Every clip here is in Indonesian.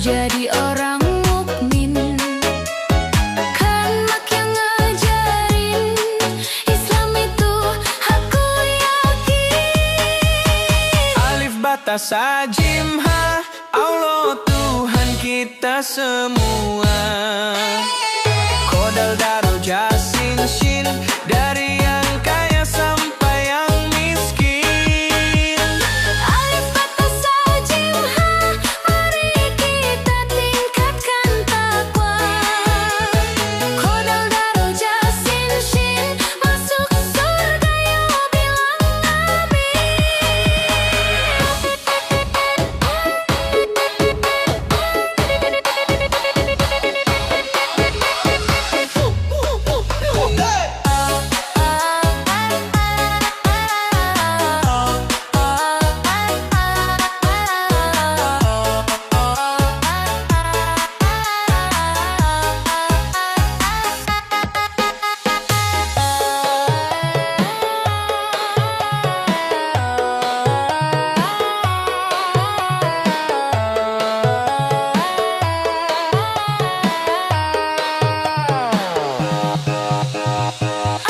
jadi orang mukmin. Kan mak yang ngajarin Islam itu aku yakin. Alif bata sa jim ha, Allah Tuhan kita semua. Kodal daro jasin shin, dari yang kaya sampai yang miskin. Alif bata sa jim ha, mari kita tingkatkan takwa. Kodal daro jasin shin, masuk surga yo bilang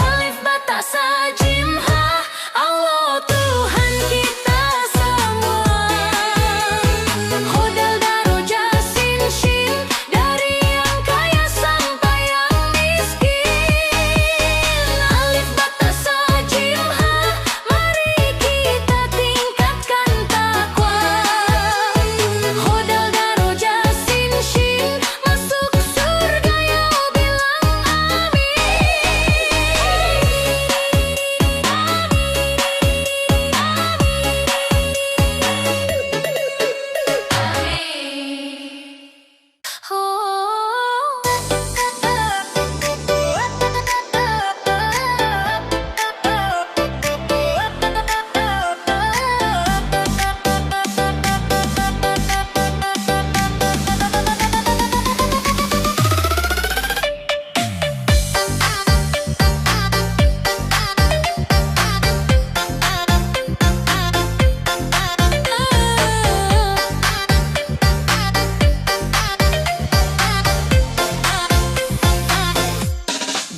Alif bata sa jim ha, Allah Tuhan kita semua. Kodal daro jasin shin, dari yang kaya sampai yang miskin. Alif bata sa jim ha, mari kita tingkatkan takwa. Kodal daro jasin shin, masuk surga yo bilang amin.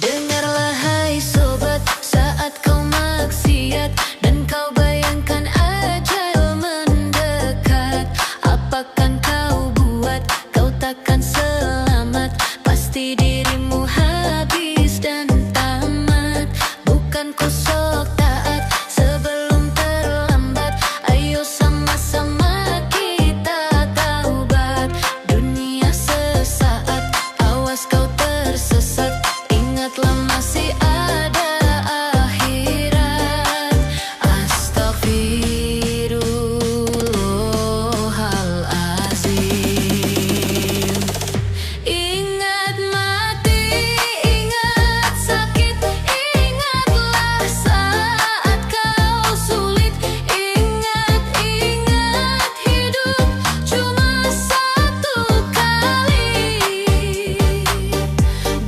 Dengarlah hai sobat, saat kau maksiat dan kau bayangkan ajal mendekat, apakan kau buat? Kau takkan selamat, pasti dirimu habis dan tamat. Bukan kosok taat sebelum terlambat, ayo sama-sama kita taubat. Dunia sesaat, awas kau tersesat, ingatlah masih ada akhirat. Astaghfirullahalazim. Ingat mati, ingat sakit, ingatlah saat kau sulit. Ingat hidup cuma satu kali.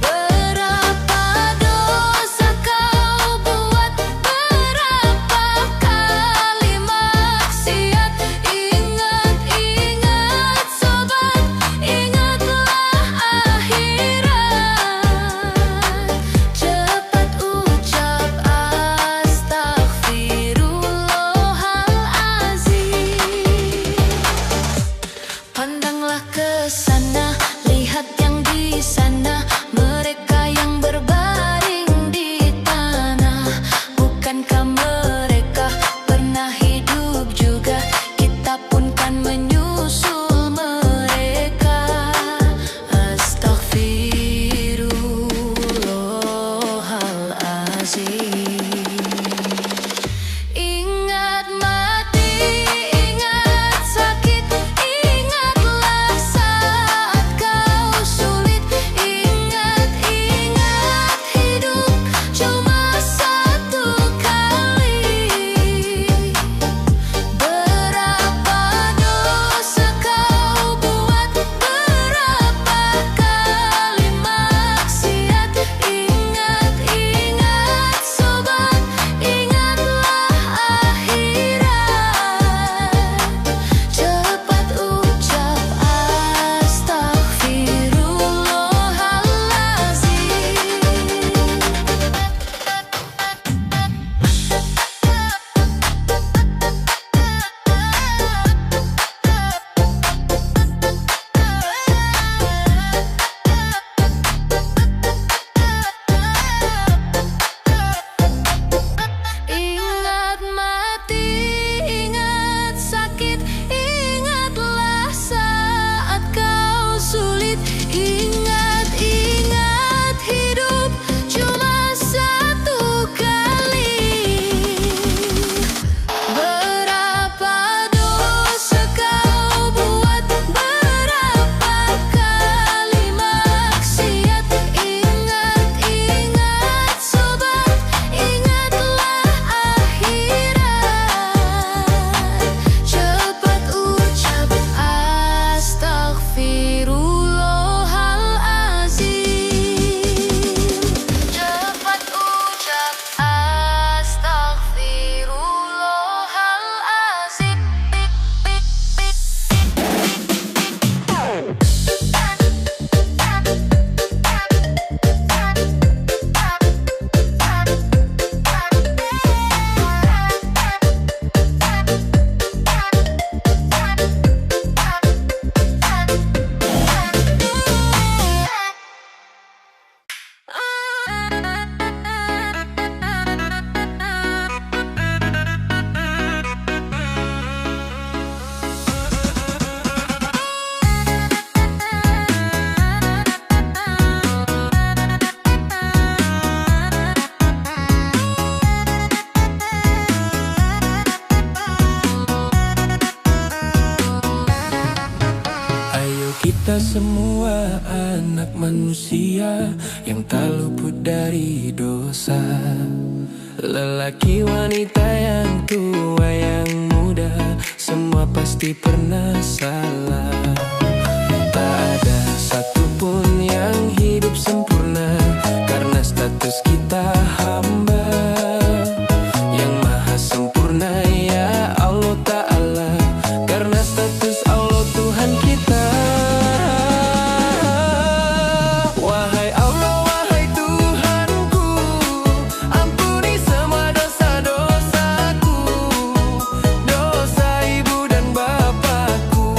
Berapa dosa kau buat, berapa kali maksiat. Ingat sobat, ingatlah akhirat. Cepat ucap astaghfirullahalazim. Pandanglah ke sana, lihat yang di sana, mereka yang berbaring di tanah. Bukankah mereka pernah hidup juga? Kita pun kan menyusul mereka. Astaghfirullahalazim. Ingat mati, ingat sakit, ingatlah saat kau sulit. Ingat Kita semua anak manusia yang tak luput dari dosa. Lelaki wanita yang tua yang muda, semua pasti pernah salah. Tak ada satupun yang hidup sempurna, karena status kita hamba yang maha sempurna ya Allah Ta'ala. Karena status Allah Tuhan kita. Wahai Allah, wahai Tuhanku, ampuni semua dosa-dosaku, dosa ibu dan bapakku,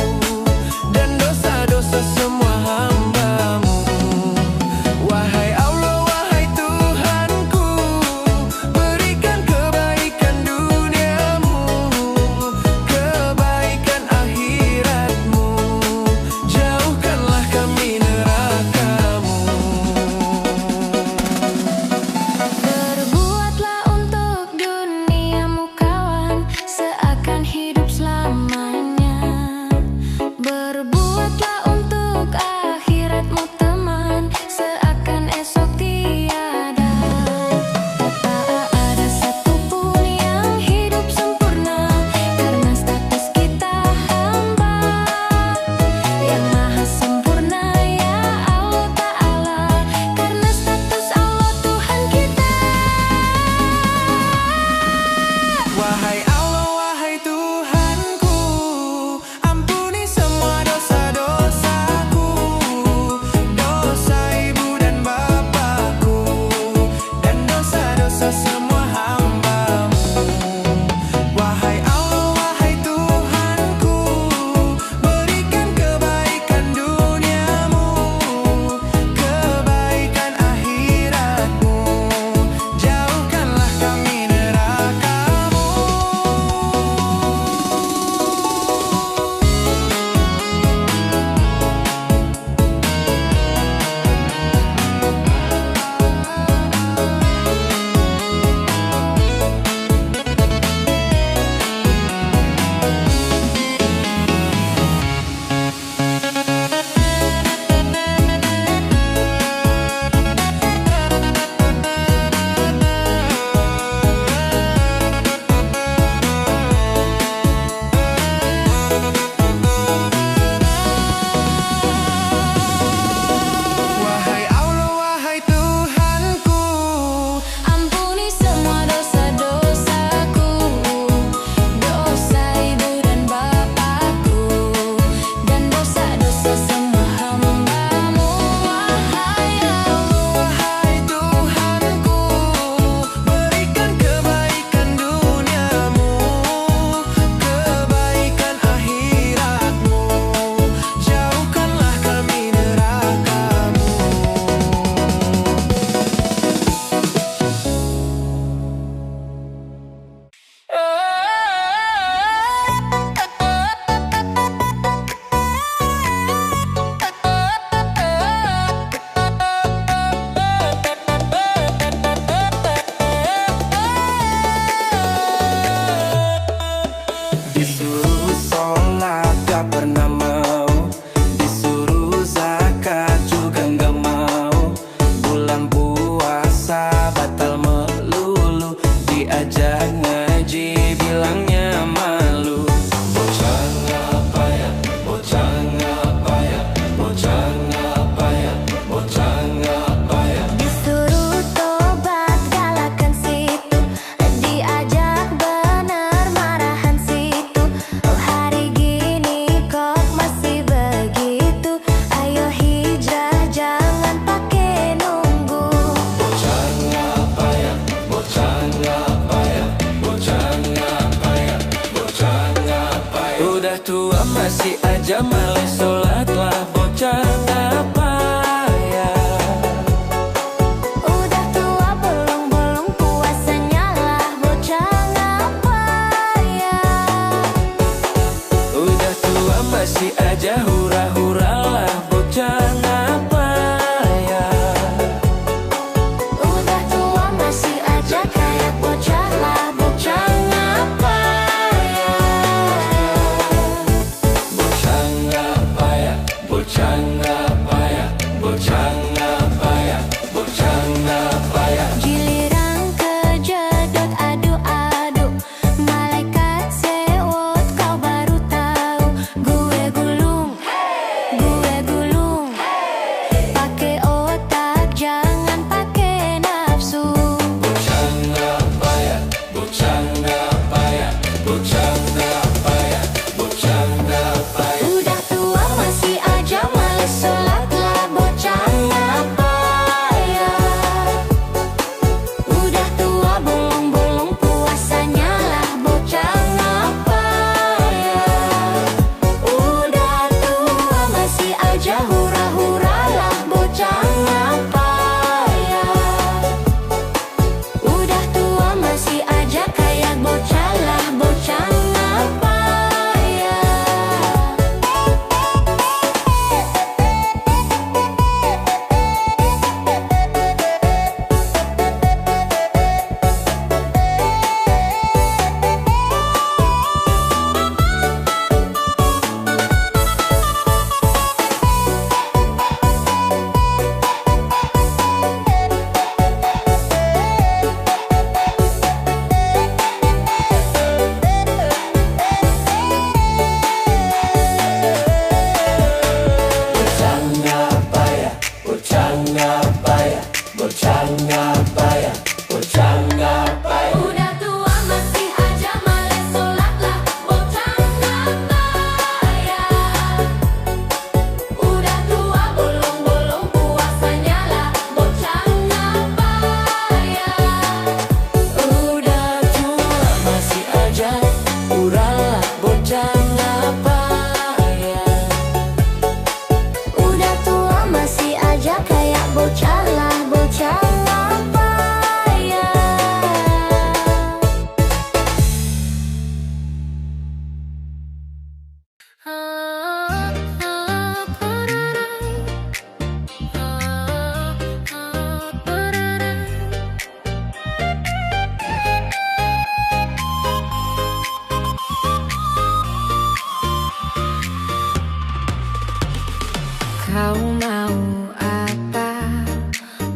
Kau mau apa?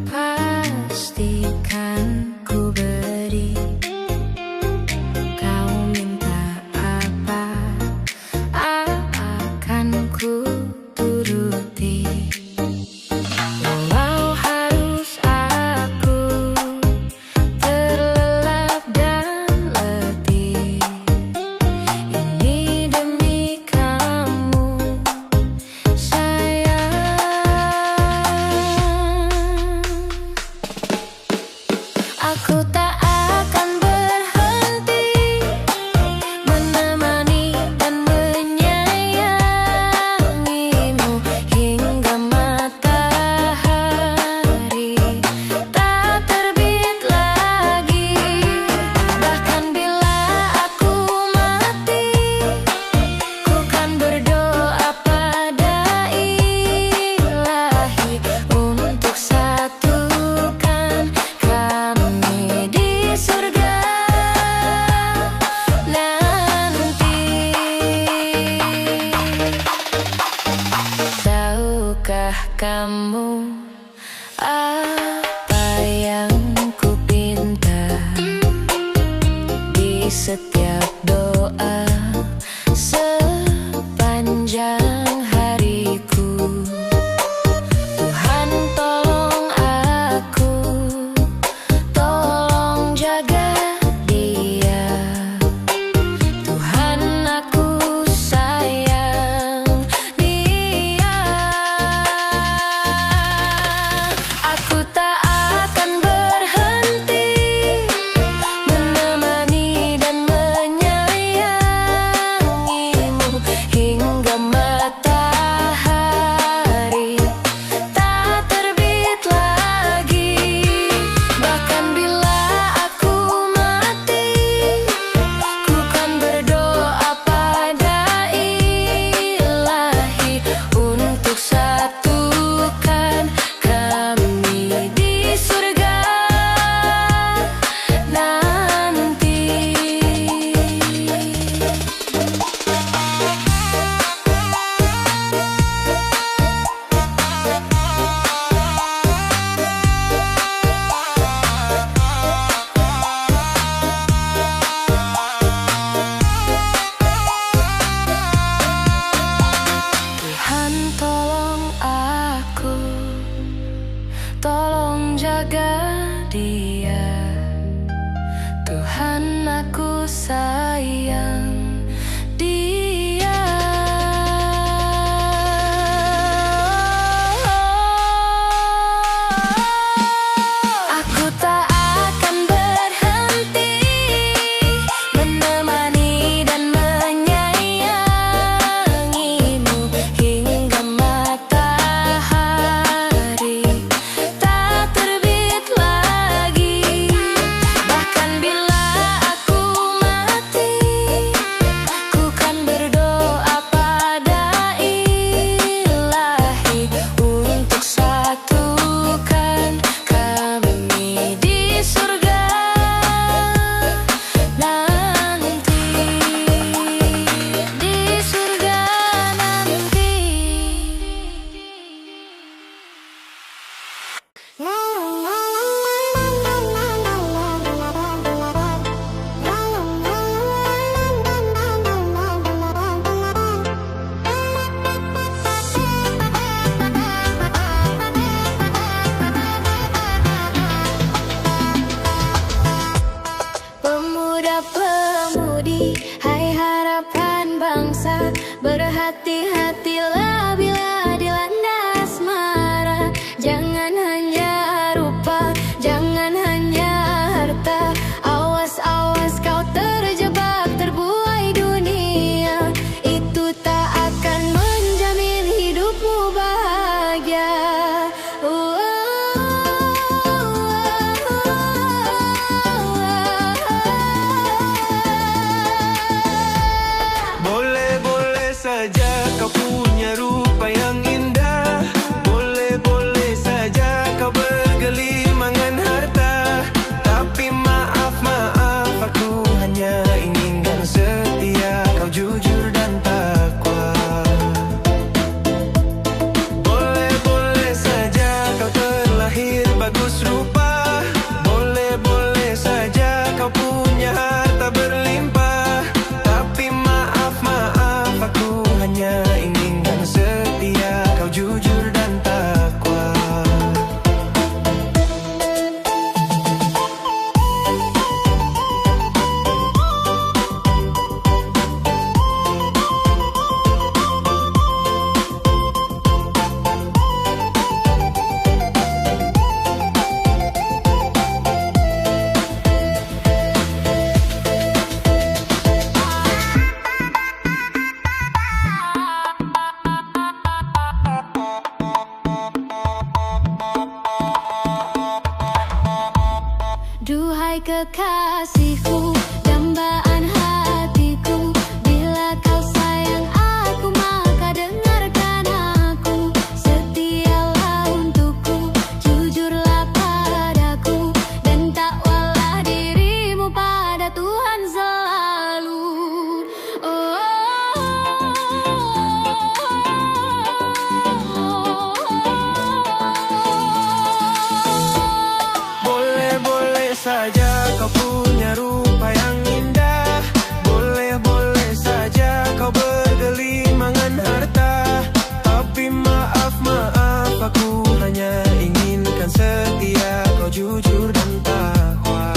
Pastikan ku beri. Kau minta apa? Akan ku turuti. Walau harus aku terlelap dan letih, ini demi kamu sayang. Aku tak akan berhenti menemani dan menyayangimu hingga matahari tak terbit lagi. Bahkan bila aku mati, ku kan berdoa pada Ilahi untuk satukan kami di surga nanti. Tahukah kamu apa yang ku pinta di setiap doa sepanjang hariku? Tuhan tolong aku, tolong jaga dia. Tuhan aku sayang dia. Aku tak akan berhenti menemani dan menyayangimu hingga matahari tak terbit lagi. Bahkan bila aku mati, ku kan berdoa pada Ilahi untuk satukan kami di surga nanti. Tuhan tolong aku, tolong jaga dia. Tuhan aku sayang dia. Aku tak akan berhenti menemani dan menyayangimu hingga matahari tak terbit lagi. kekasihku, dambaan hatiku. Bila kau sayang aku, maka dengarkan aku. Setialah untukku, jujurlah padaku, dan takwalah dirimu pada Tuhan selalu. Boleh-boleh saja kau punya rupa yang indah, boleh-boleh saja kau bergelimangan harta. Tapi maaf, aku hanya inginkan setia, kau jujur dan takwa.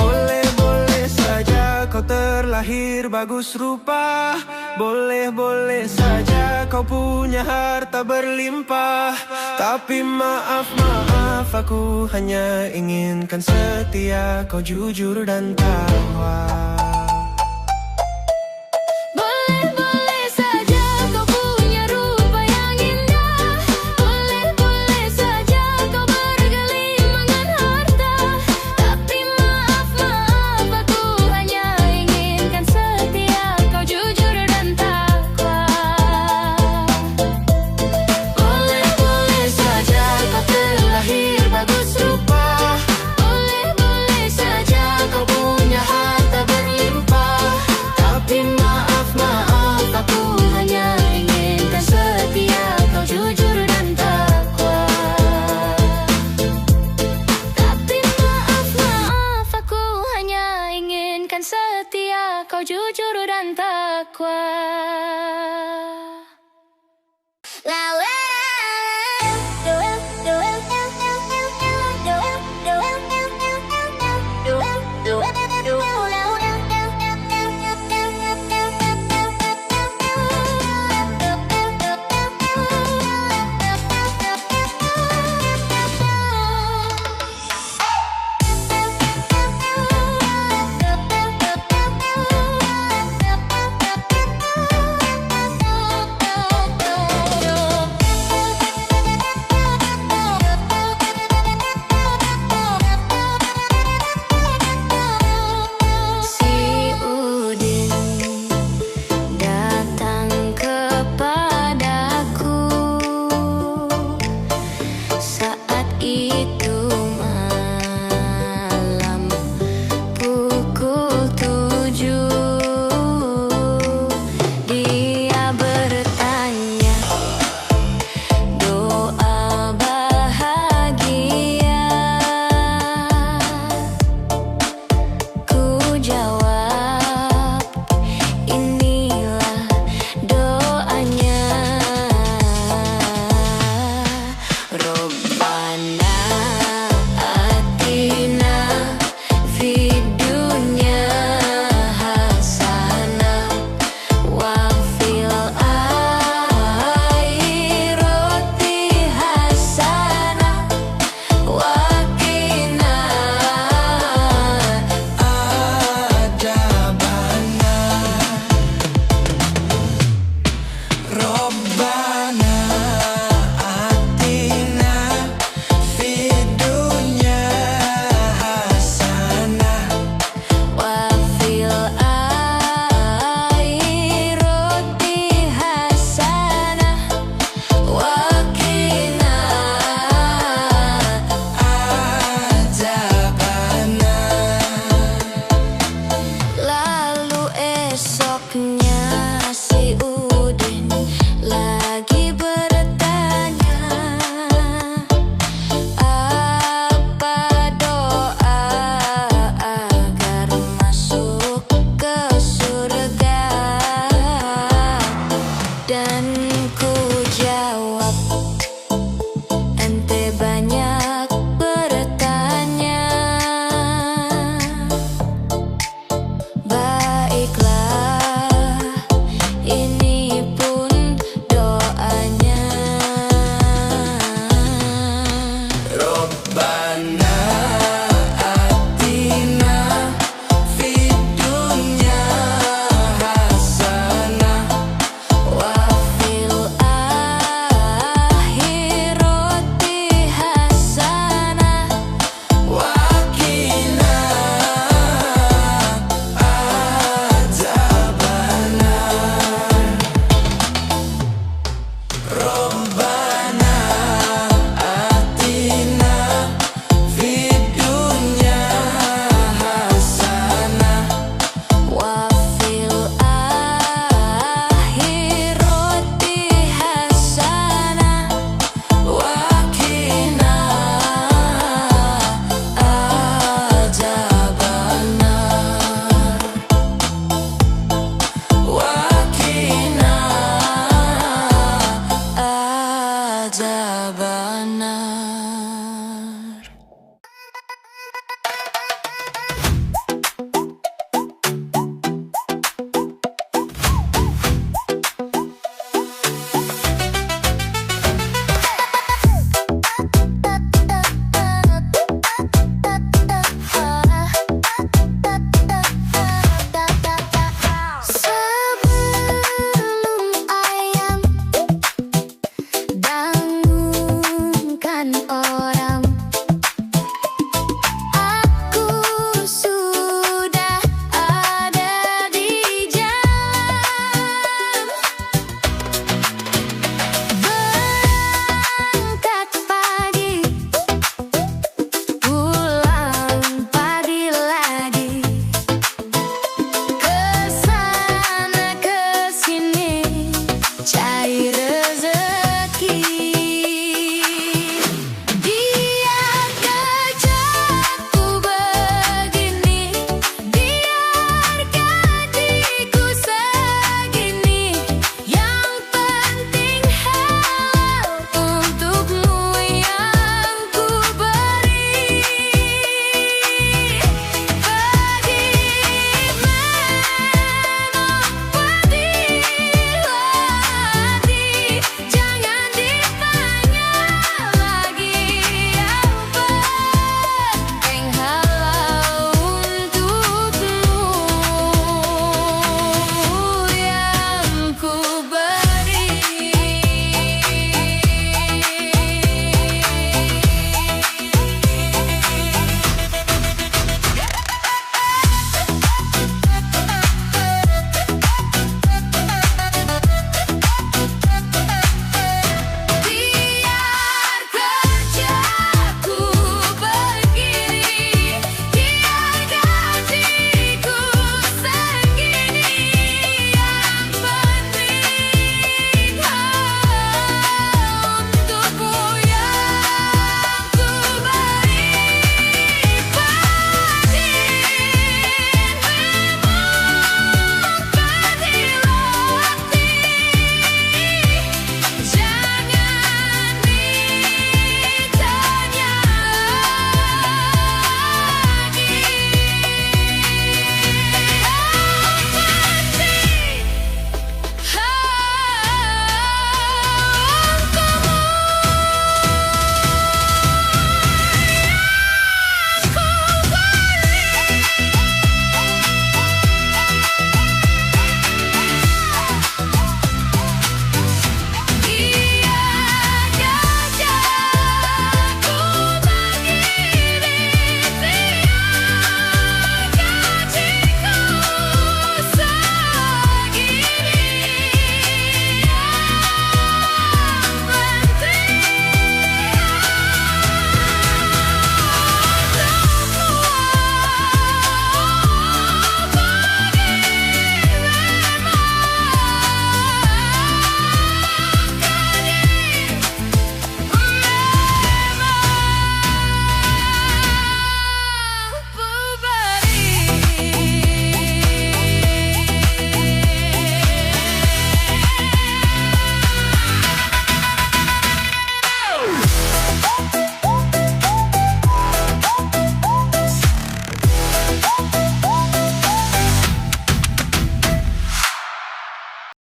Boleh-boleh saja kau terlahir bagus rupa, boleh-boleh saja kau punya harta berlimpah. Tapi maaf, aku hanya inginkan setia, kau jujur dan takwa. Boleh-boleh saja kau punya rupa yang indah, boleh-boleh saja kau bergelimangan harta. Tapi maaf, aku hanya inginkan setia, kau jujur dan takwa. Boleh-boleh saja kau terlahir bagus rupa, boleh-boleh saja kau punya harta berlimpah. Tapi maaf, aku hanya inginkan setia, kau jujur dan takwa. Tapi maaf, aku hanya inginkan setia, kau jujur dan takwa. Si Udin datang kepadaku, saat itu malam pukul 7. Dia bertanya doa bahagia. Ku jawab, inilah doanya. Robbana atina fid dunya hasanah wa fil akhirati hasanah wa qina Adabana, Robbana atina fid dunya hasanah. wa fil akhirati hasanah wa qina Adabana. Lalu esoknya si Udin lagi bertanya, apa doa agar masuk ke surga? Dan ku jawab, ente banyak bertanya. Baiklah, ini pun doanya. Robbana atina fid dunya hasanah Wa fil air